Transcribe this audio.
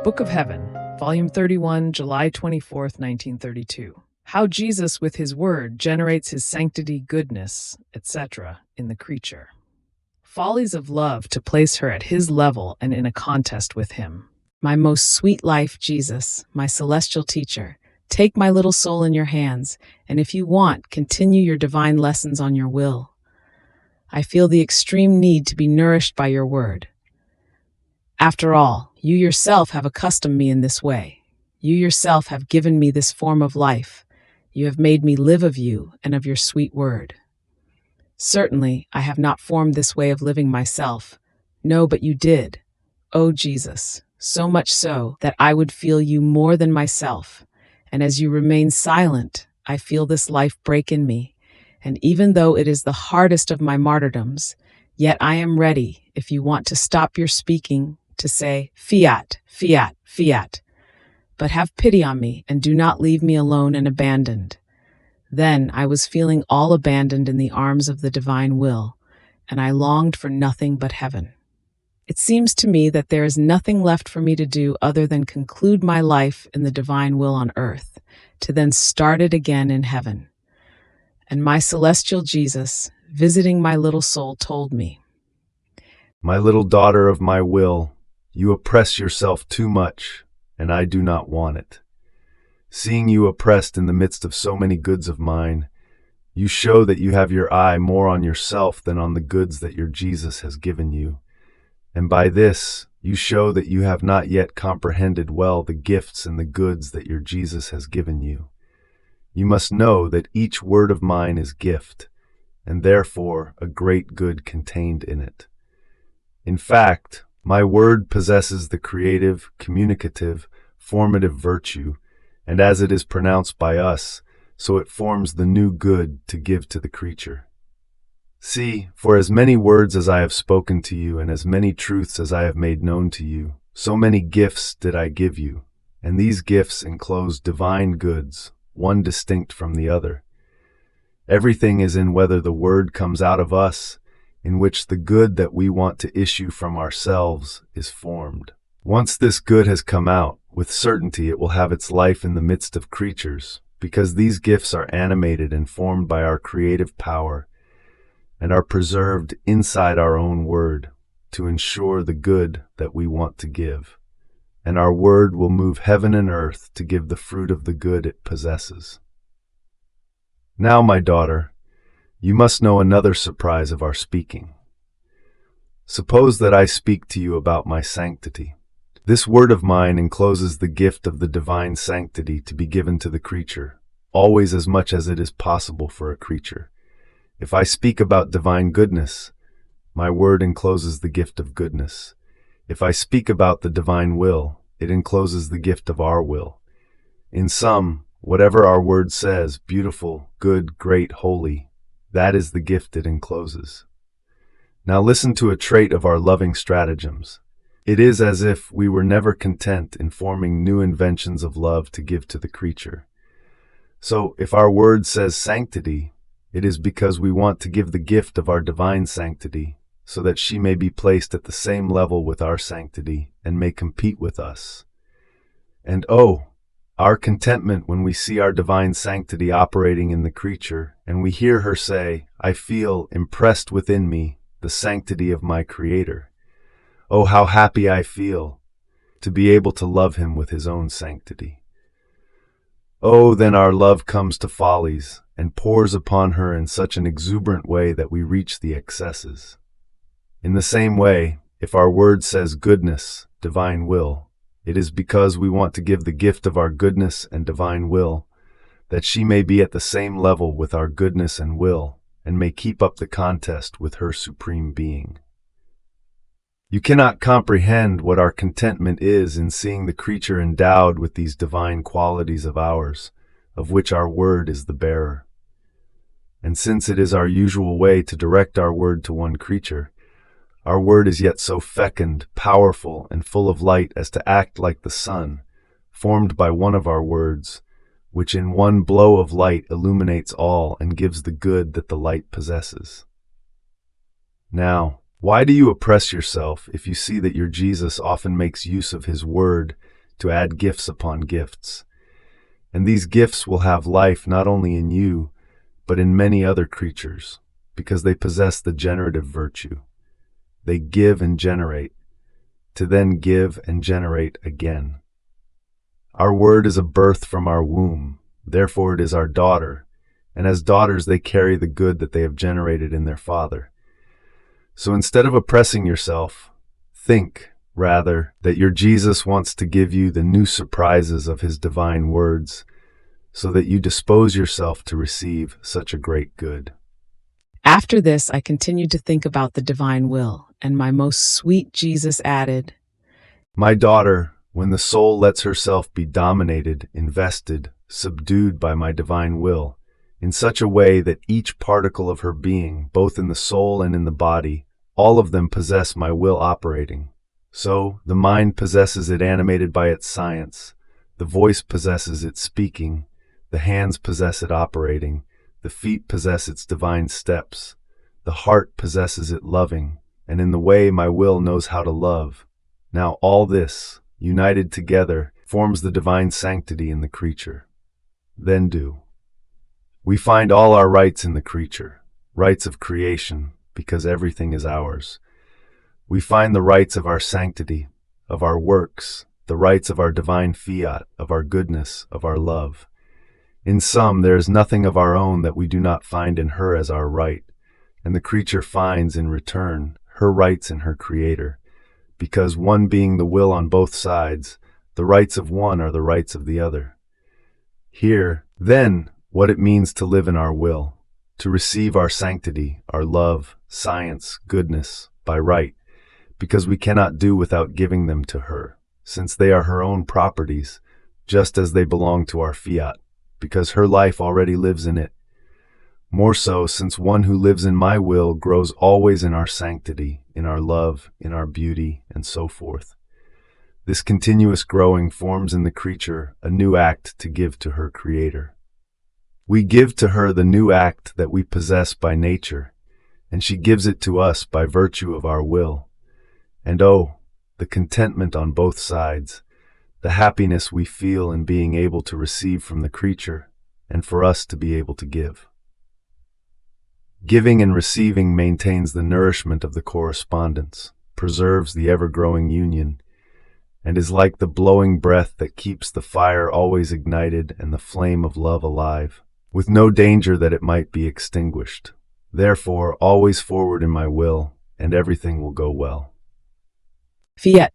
Book of Heaven, Volume 31, July 24th, 1932. How Jesus, with his word, generates his sanctity, goodness, etc., in the creature. Follies of love to place her at his level and in a contest with him. My most sweet life, Jesus, my celestial teacher, take my little soul in your hands, and if you want, continue your divine lessons on your will. I feel the extreme need to be nourished by your word. After all, you yourself have accustomed me in this way. You yourself have given me this form of life. You have made me live of you and of your sweet word. Certainly, I have not formed this way of living myself. No, but you did. O Jesus, so much so that I would feel you more than myself. And as you remain silent, I feel this life break in me. And even though it is the hardest of my martyrdoms, yet I am ready, if you want to stop your speaking, to say, Fiat, Fiat, Fiat. But have pity on me and do not leave me alone and abandoned. Then I was feeling all abandoned in the arms of the divine will, and I longed for nothing but heaven. It seems to me that there is nothing left for me to do other than conclude my life in the divine will on earth, to then start it again in heaven. And my celestial Jesus, visiting my little soul, told me, My little daughter of my will, you oppress yourself too much, and I do not want it. Seeing you oppressed in the midst of so many goods of mine, you show that you have your eye more on yourself than on the goods that your Jesus has given you. And by this, you show that you have not yet comprehended well the gifts and the goods that your Jesus has given you. You must know that each word of mine is gift, and therefore a great good contained in it. In fact, my word possesses the creative, communicative, formative virtue, and as it is pronounced by us, so it forms the new good to give to the creature. See, for as many words as I have spoken to you, and as many truths as I have made known to you, so many gifts did I give you, and these gifts enclose divine goods, one distinct from the other. Everything is in whether the word comes out of us, in which the good that we want to issue from ourselves is formed. Once this good has come out, with certainty it will have its life in the midst of creatures, because these gifts are animated and formed by our creative power, and are preserved inside our own word, to ensure the good that we want to give. And our word will move heaven and earth to give the fruit of the good it possesses. Now, my daughter, you must know another surprise of our speaking. Suppose that I speak to you about my sanctity. This word of mine encloses the gift of the divine sanctity to be given to the creature, always as much as it is possible for a creature. If I speak about divine goodness, my word encloses the gift of goodness. If I speak about the divine will, it encloses the gift of our will. In sum, whatever our word says, beautiful, good, great, holy, that is the gift it encloses. Now listen to a trait of our loving stratagems. It is as if we were never content in forming new inventions of love to give to the creature. So, if our word says sanctity, it is because we want to give the gift of our divine sanctity, so that she may be placed at the same level with our sanctity and may compete with us. And oh, our contentment when we see our divine sanctity operating in the creature, and we hear her say, I feel impressed within me the sanctity of my Creator. Oh, how happy I feel to be able to love him with his own sanctity. Oh, then our love comes to Follies and pours upon her in such an exuberant way that we reach the excesses. In the same way, if our word says goodness, divine will, it is because we want to give the gift of our goodness and divine will, that she may be at the same level with our goodness and will, and may keep up the contest with her supreme being. You cannot comprehend what our contentment is in seeing the creature endowed with these divine qualities of ours, of which our word is the bearer. And since it is our usual way to direct our word to one creature, our word is yet so fecund, powerful, and full of light as to act like the sun, formed by one of our words, which in one blow of light illuminates all and gives the good that the light possesses. Now, why do you oppress yourself if you see that your Jesus often makes use of his word to add gifts upon gifts. And these gifts will have life not only in you, but in many other creatures, because they possess the generative virtue. They give and generate, to then give and generate again. Our word is a birth from our womb, therefore it is our daughter, and as daughters they carry the good that they have generated in their father. So instead of oppressing yourself, think, rather, that your Jesus wants to give you the new surprises of his divine words, so that you dispose yourself to receive such a great good. After this, I continued to think about the divine will, and my most sweet Jesus added, My daughter, when the soul lets herself be dominated, invested, subdued by my divine will, in such a way that each particle of her being, both in the soul and in the body, all of them possess my will operating. So, the mind possesses it animated by its science, the voice possesses it speaking, the hands possess it operating, the feet possess its divine steps, the heart possesses it loving, and in the way my will knows how to love. Now all this, united together, forms the divine sanctity in the creature. Then do. We find all our rights in the creature, rights of creation, because everything is ours. We find the rights of our sanctity, of our works, the rights of our divine fiat, of our goodness, of our love. In sum, there is nothing of our own that we do not find in her as our right, and the creature finds in return her rights in her Creator, because one being the will on both sides, the rights of one are the rights of the other. Hear, then, what it means to live in our will, to receive our sanctity, our love, science, goodness, by right, because we cannot do without giving them to her, since they are her own properties, just as they belong to our fiat, because her life already lives in it. More so, since one who lives in my will grows always in our sanctity, in our love, in our beauty, and so forth. This continuous growing forms in the creature a new act to give to her Creator. We give to her the new act that we possess by nature, and she gives it to us by virtue of our will. And oh, the contentment on both sides, the happiness we feel in being able to receive from the creature, and for us to be able to give. Giving and receiving maintains the nourishment of the correspondence, preserves the ever-growing union, and is like the blowing breath that keeps the fire always ignited and the flame of love alive, with no danger that it might be extinguished. Therefore, always forward in my will, and everything will go well. Fiat.